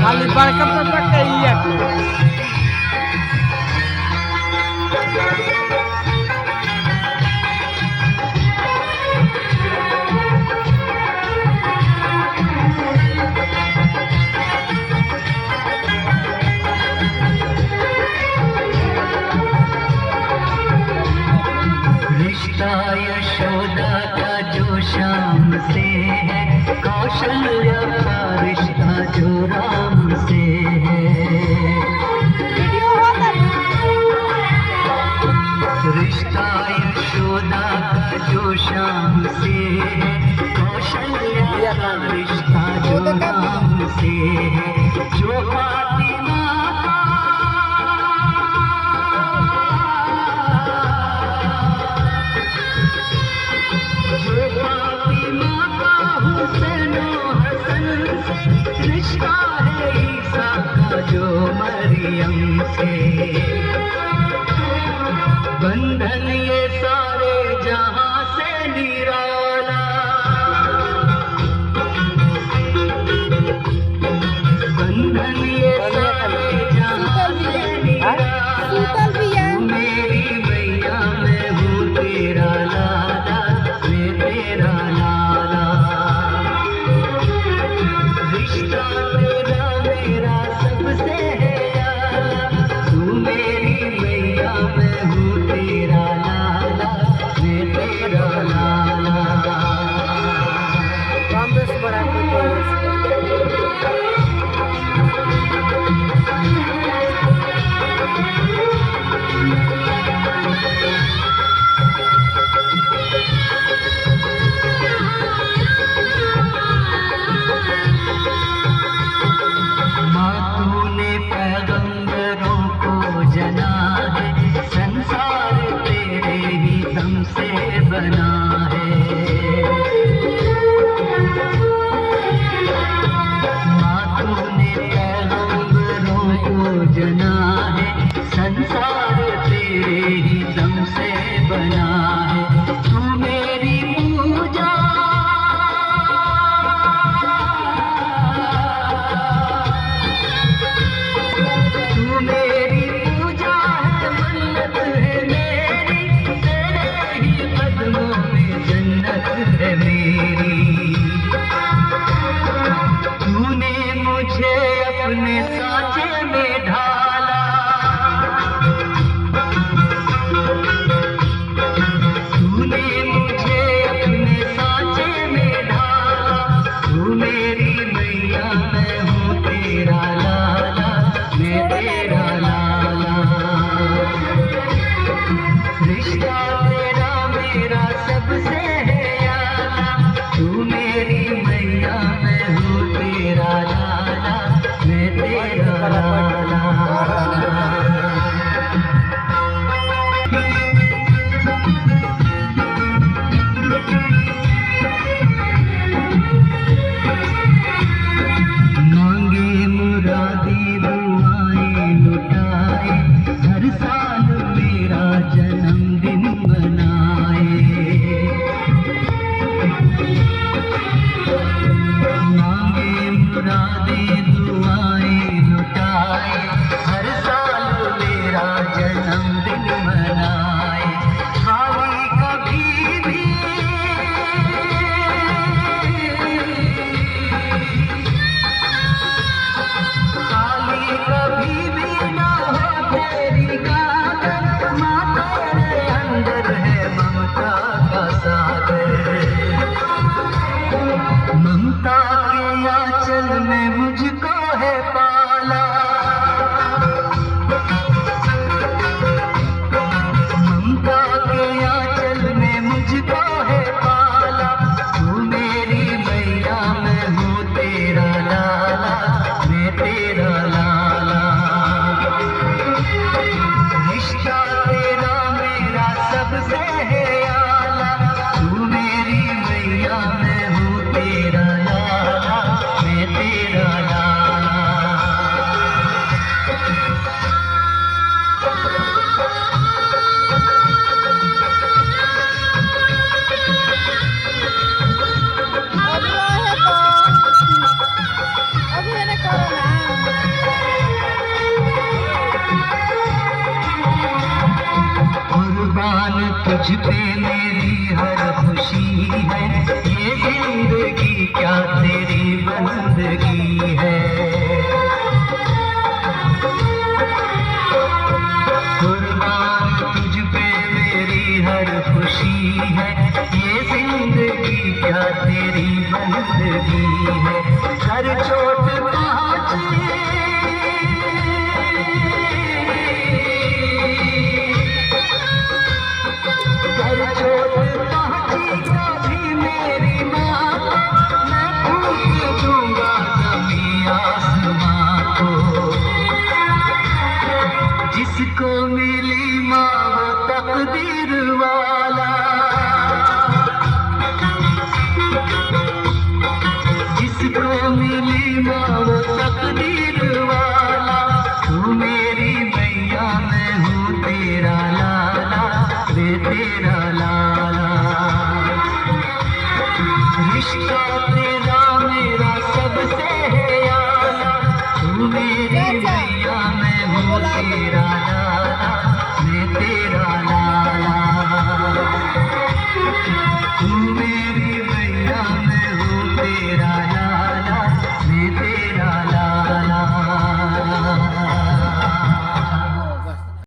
खाली बड़का पापा के ही है। रिश्ता यशोदा का जो श्याम से है, कौशल्या का रिश्ता जो राम से है। रिश्ता यशोदा का जो श्याम से है, कौशल्या का रिश्ता जो राम से है। जो फातिमा रिश्ता है ईसा का जो मरियम से। बंधन ये सारे जहां से निराला, बंधन ये सारे जहां से निराला। मेरी मैया मैं हूँ तेरा लाला, मैं तेरा लाला। रिश्ता तेरा मेरा सबसे है यारा, तू मेरी मैया मैं हूँ तेरा लाला, मैं तेरा लाला। संसार तेरे ही दम से बना है। माँ तूने पैगंबरों को जना है, संसार तेरे ही दम से बना है। तू मेरी पूजा, तू मेरी पूजा है, मन्नत है मेरी, तेरे ही कदमों में जन्नत है मेरी। तूने मुझे अपने सांचे में ढाला, तूने मुझे अपने सांचे में ढाला। तू मेरी मैया मैं हूँ तेरा लाला, मैं तेरा लाला। रिश्ता तेरा मेरा सबसे है यारा, तू मेरी मैया मैं हूँ तेरा लाला, मैं तेरा लाला। मांगे मुरादी दुआएं लुटाए, हर साल मेरा जन्मदिन मनाए। मांगे मुरादी दुआएं लुटाए, हर साल मेरा जन्मदिन मनाए। खाली कभी भी खाली कभी भी ना हो तेरी गागर, माँ तेरे अंदर है ममता का सागर। ममता के आंचल में मुझको तुझ पे मेरी हर खुशी है, ये जिंदगी क्या तेरी बंदगी है। कुर्बान तुझ पे मेरी हर खुशी है, ये जिंदगी क्या तेरी बंदगी है। कर चोट पहुंचे कर चोट पहुंची कभी मेरी माँ, मैं पूछ दूंगा जमीन आसमां को। जिसको मिली माँ वो तकदीर वाला, जिसको मिली माँ वो तकदीर वाला। तू मेरी मैया मैं हूँ तेरा लाला, वे तेरा लाला। रिश्ता तेरा मेरा सबसे है आला, तू मेरी मैया मैं हूँ तेरा लाला।